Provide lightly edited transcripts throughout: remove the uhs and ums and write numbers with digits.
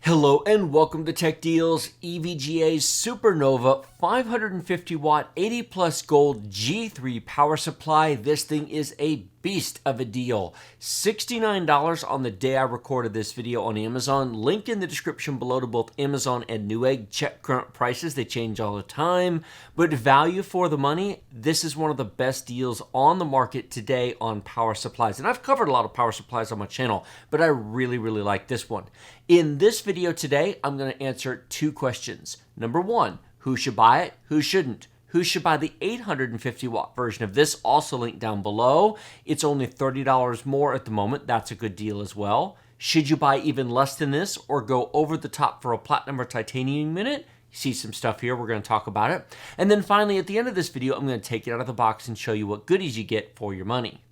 Hello and welcome to Tech Deals. EVGA SuperNOVA 550 watt 80 plus gold G3 power supply. This thing is a beast of a deal. $69 on the day I recorded this video on Amazon. Link in the description below to both Amazon and Newegg. Check current prices, they change all the time. But value for the money, this is one of the best deals on the market today on power supplies. And I've covered a lot of power supplies on my channel, but I really like this one. In this video today, I'm going to answer two questions. Number one, who should buy it? Who shouldn't? Who should buy the 850 watt version of this? Also linked down below. It's only $30 more at the moment. That's a good deal as well. Should you buy even less than this or go over the top for a platinum or titanium unit? You see some stuff here. We're going to talk about it. And then finally, at the end of this video, I'm going to take it out of the box and show you what goodies you get for your money.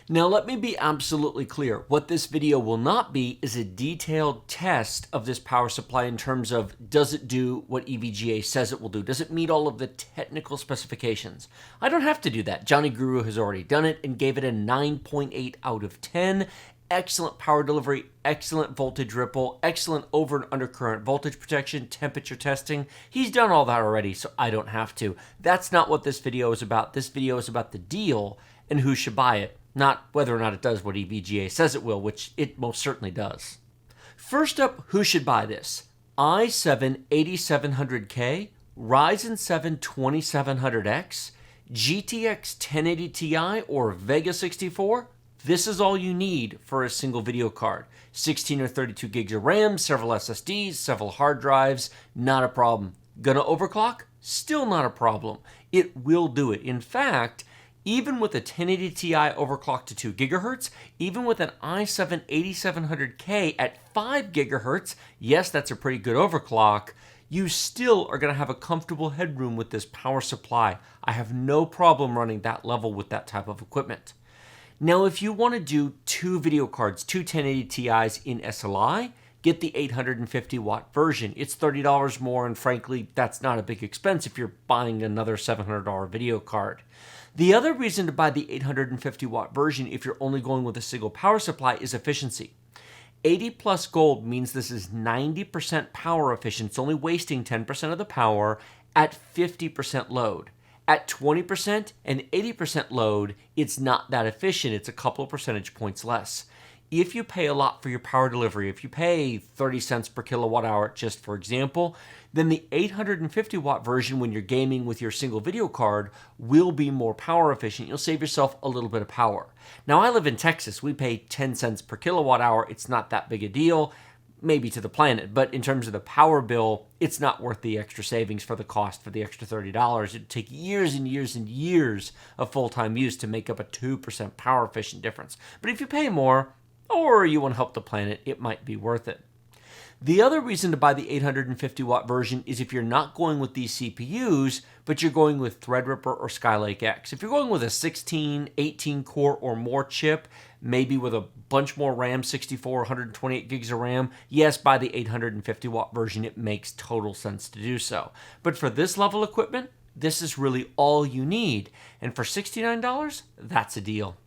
Now, let me be absolutely clear. What this video will not be is a detailed test of this power supply in terms of does it do what EVGA says it will do? Does it meet all of the technical specifications? I don't have to do that. Johnny Guru has already done it and gave it a 9.8 out of 10. Excellent power delivery, excellent voltage ripple, excellent over and undercurrent voltage protection, temperature testing. He's done all that already, so I don't have to. That's not what this video is about. This video is about the deal and who should buy it, not whether or not it does what EVGA says it will, which it most certainly does. First up, who should buy this? i7 8700K, Ryzen 7 2700X, GTX 1080 Ti, or Vega 64? This is all you need for a single video card. 16 or 32 gigs of RAM, several SSDs, several hard drives, not a problem. Gonna overclock? Still not a problem. It will do it. In fact, even with a 1080 Ti overclocked to 2 GHz, even with an i7 8700K at 5 GHz, yes, that's a pretty good overclock, you still are going to have a comfortable headroom with this power supply. I have no problem running that level with that type of equipment. Now, if you want to do two video cards, two 1080 Ti's in SLI, get the 850 watt version. It's $30 more, and frankly, that's not a big expense if you're buying another $700 video card. The other reason to buy the 850 watt version if you're only going with a single power supply is efficiency. 80 plus gold means this is 90% power efficient. It's only wasting 10% of the power at 50% load. At 20% and 80% load, it's not that efficient. It's a couple of percentage points less. If you pay a lot for your power delivery, if you pay 30 cents per kilowatt hour, just for example, then the 850 watt version when you're gaming with your single video card will be more power efficient. You'll save yourself a little bit of power. Now, I live in Texas. We pay 10 cents per kilowatt hour. It's not that big a deal, maybe to the planet, but in terms of the power bill, it's not worth the extra savings for the cost for the extra $30. It'd take years and years and years of full-time use to make up a 2% power efficient difference. But if you pay more, or you want to help the planet, it might be worth it. The other reason to buy the 850 watt version is if you're not going with these CPUs, but you're going with Threadripper or Skylake X. If you're going with a 16, 18 core or more chip, maybe with a bunch more RAM, 64, 128 gigs of RAM, yes, buy the 850 watt version. It makes total sense to do so. But for this level equipment, this is really all you need. And for $69, that's a deal.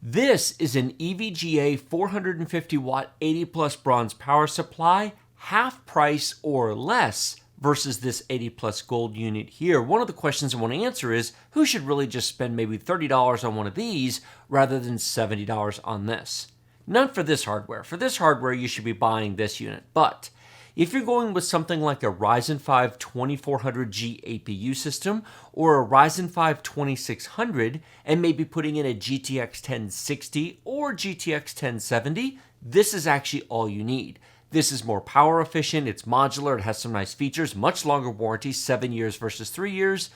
This is an EVGA 450 watt 80 plus bronze power supply, half price or less versus this 80 plus gold unit here. One of the questions I want to answer is who should really just spend maybe $30 on one of these rather than $70 on this? Not for this hardware. For this hardware, you should be buying this unit. But if you're going with something like a Ryzen 5 2400G APU system or a Ryzen 5 2600 and maybe putting in a GTX 1060 or GTX 1070, this is actually all you need. This is more power efficient, it's modular, it has some nice features, much longer warranty, 7 years versus 3 years,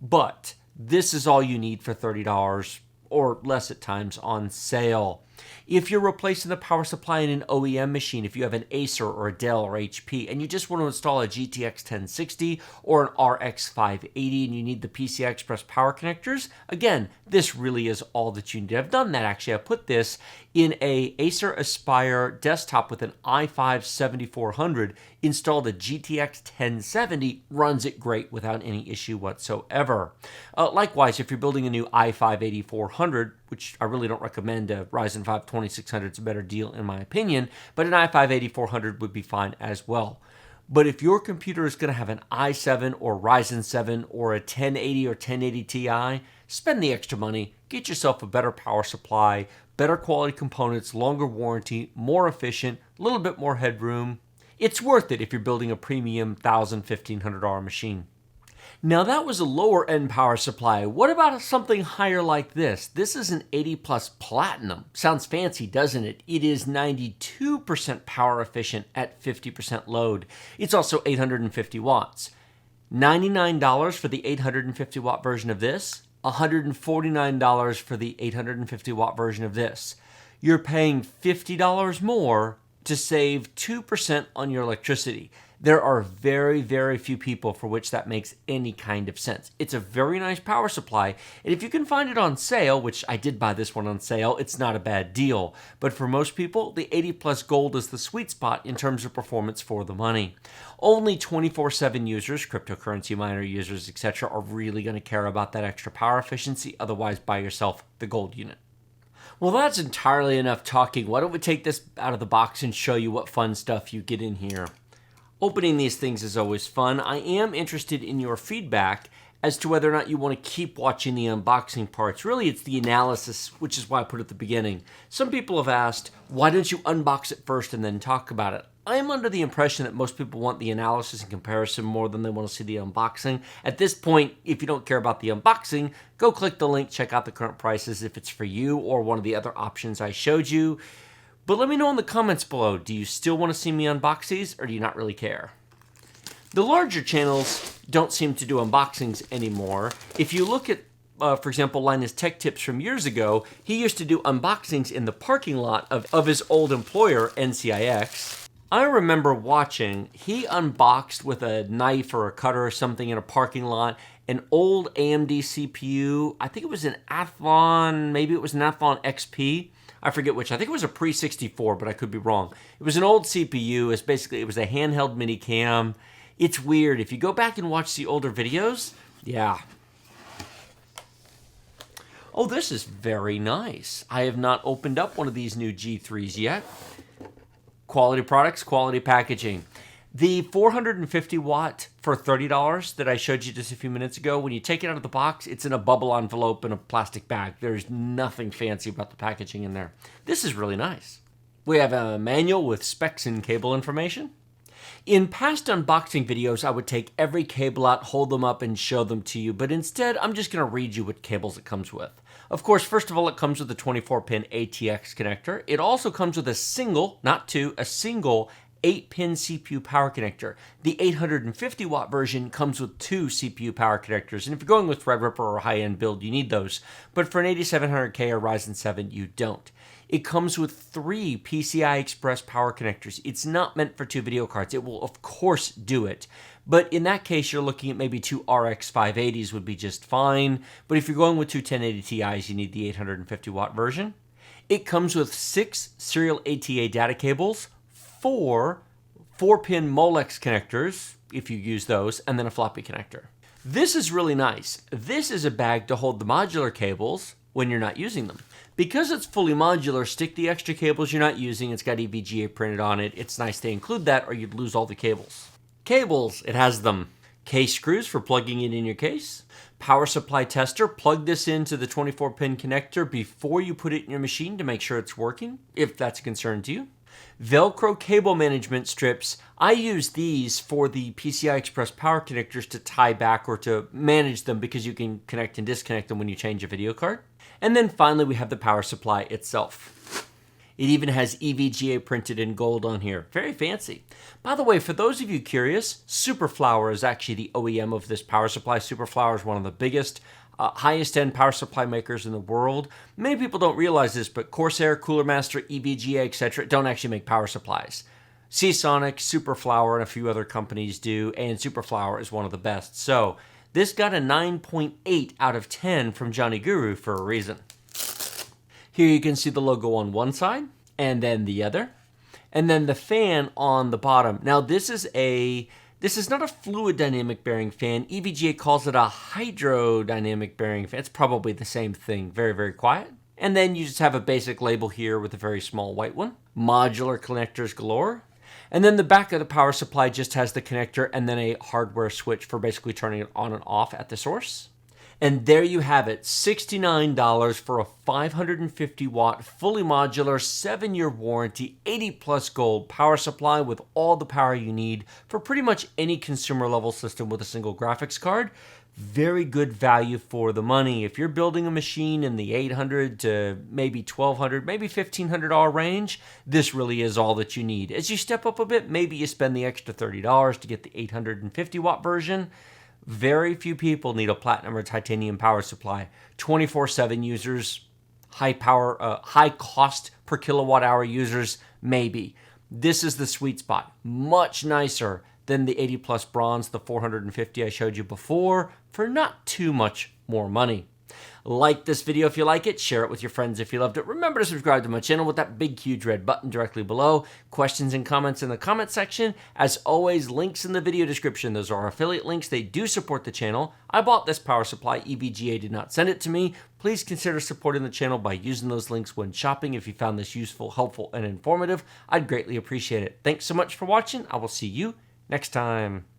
but this is all you need for $30 or less at times on sale. If you're replacing the power supply in an OEM machine, if you have an Acer or a Dell or HP, and you just want to install a GTX 1060 or an RX 580 and you need the PCI Express power connectors, again, this really is all that you need. I've done that actually. I put this in a Acer Aspire desktop with an i5 7400, installed a GTX 1070, runs it great without any issue whatsoever. Likewise, if you're building a new i5 8400, which I really don't recommend. A Ryzen 5 2600 is a better deal in my opinion, but an i5 8400 would be fine as well. But if your computer is going to have an i7 or Ryzen 7 or a 1080 or 1080 Ti, spend the extra money, get yourself a better power supply, better quality components, longer warranty, more efficient, a little bit more headroom. It's worth it if you're building a premium $1,000, $1,500 machine. Now that was a lower end power supply. What about something higher like this? This is an 80 plus platinum. Sounds fancy, doesn't it? It is 92% power efficient at 50% load. It's also 850 watts. $99 for the 850 watt version of this, $149 for the 850 watt version of this. You're paying $50 more to save 2% on your electricity. There are very, very few people for which that makes any kind of sense. It's a very nice power supply, and if you can find it on sale, which I did buy this one on sale, it's not a bad deal. But for most people, the 80 plus gold is the sweet spot in terms of performance for the money. Only 24/7 users, cryptocurrency miner users, etc., are really going to care about that extra power efficiency. Otherwise, buy yourself the gold unit. Well, that's entirely enough talking. Why don't we take this out of the box and show you what fun stuff you get in here. Opening these things is always fun. I am interested in your feedback as to whether or not you want to keep watching the unboxing parts. Really, it's the analysis, which is why I put it at the beginning. Some people have asked, why don't you unbox it first and then talk about it? I am under the impression that most people want the analysis and comparison more than they want to see the unboxing. At this point, if you don't care about the unboxing, go click the link, check out the current prices if it's for you or one of the other options I showed you. But let me know in the comments below, do you still want to see me unbox these or do you not really care? The larger channels don't seem to do unboxings anymore. If you look at, for example, Linus Tech Tips from years ago, he used to do unboxings in the parking lot of his old employer, NCIX. I remember watching, he unboxed with a knife or a cutter or something in a parking lot, an old AMD CPU. I think it was an Athlon, maybe it was an Athlon XP. I forget which. I think it was a pre-64, but I could be wrong. It was an old CPU. It was a handheld mini cam. It's weird. If you go back and watch the older videos, yeah. Oh, this is very nice. I have not opened up one of these new G3s yet. Quality products, quality packaging. The 450 watt for $30 that I showed you just a few minutes ago, when you take it out of the box, it's in a bubble envelope in a plastic bag. There's nothing fancy about the packaging in there. This is really nice. We have a manual with specs and cable information. In past unboxing videos, I would take every cable out, hold them up, and show them to you, but instead, I'm just going to read you what cables it comes with. Of course, first of all, it comes with a 24-pin ATX connector. It also comes with a single, not two, a single 8-pin CPU power connector. The 850 watt version comes with 2 CPU power connectors, and if you're going with Threadripper or a high-end build, you need those. But for an 8700K or Ryzen 7, you don't. It comes with 3 PCI Express power connectors. It's not meant for 2 video cards. It will, of course, do it. But in that case, you're looking at maybe 2 RX 580s would be just fine. But if you're going with 2 1080 Ti's, you need the 850 watt version. It comes with 6 serial ATA data cables, 4 4-pin Molex connectors, if you use those, and then a floppy connector. This is really nice. This is a bag to hold the modular cables when you're not using them. Because it's fully modular, stick the extra cables you're not using. It's got EVGA printed on it. It's nice they include that or you'd lose all the cables. Cables, it has them. Case screws for plugging it in your case. Power supply tester, plug this into the 24-pin connector before you put it in your machine to make sure it's working, if that's a concern to you. Velcro cable management strips. I use these for the PCI Express power connectors to tie back or to manage them because you can connect and disconnect them when you change a video card. And then finally we have the power supply itself. It even has EVGA printed in gold on here. Very fancy. By the way, for those of you curious, Superflower is actually the OEM of this power supply. Superflower is one of the biggest, highest-end power supply makers in the world. Many people don't realize this, but Corsair, Cooler Master, EVGA, etc. don't actually make power supplies. Seasonic, Superflower, and a few other companies do, and Superflower is one of the best. So this got a 9.8 out of 10 from Johnny Guru for a reason. Here you can see the logo on one side, and then the other, and then the fan on the bottom. Now this is not a fluid dynamic bearing fan. EVGA calls it a hydrodynamic bearing fan. It's probably the same thing. Very, very quiet. And then you just have a basic label here with a very small white one. Modular connectors galore. And then the back of the power supply just has the connector and then a hardware switch for basically turning it on and off at the source. And there you have it, $69 for a 550 watt, fully modular, 7-year warranty, 80 plus gold power supply with all the power you need for pretty much any consumer level system with a single graphics card. Very good value for the money. If you're building a machine in the $800 to maybe $1,200, maybe $1,500 range, this really is all that you need. As you step up a bit, maybe you spend the extra $30 to get the 850 watt version. Very few people need a platinum or titanium power supply. 24/7 users, high cost per kilowatt hour users, maybe. This is the sweet spot. Much nicer than the 80 plus bronze, the 450 I showed you before, for not too much more money. Like this video if you like it, share it with your friends if you loved it. Remember to subscribe to my channel with that big huge red button directly below. Questions and comments in the comment section. As always, links in the video description. Those are our affiliate links. They do support the channel. I bought this power supply. EVGA did not send it to me. Please consider supporting the channel by using those links when shopping. If you found this useful, helpful, and informative, I'd greatly appreciate it. Thanks so much for watching. I will see you next time.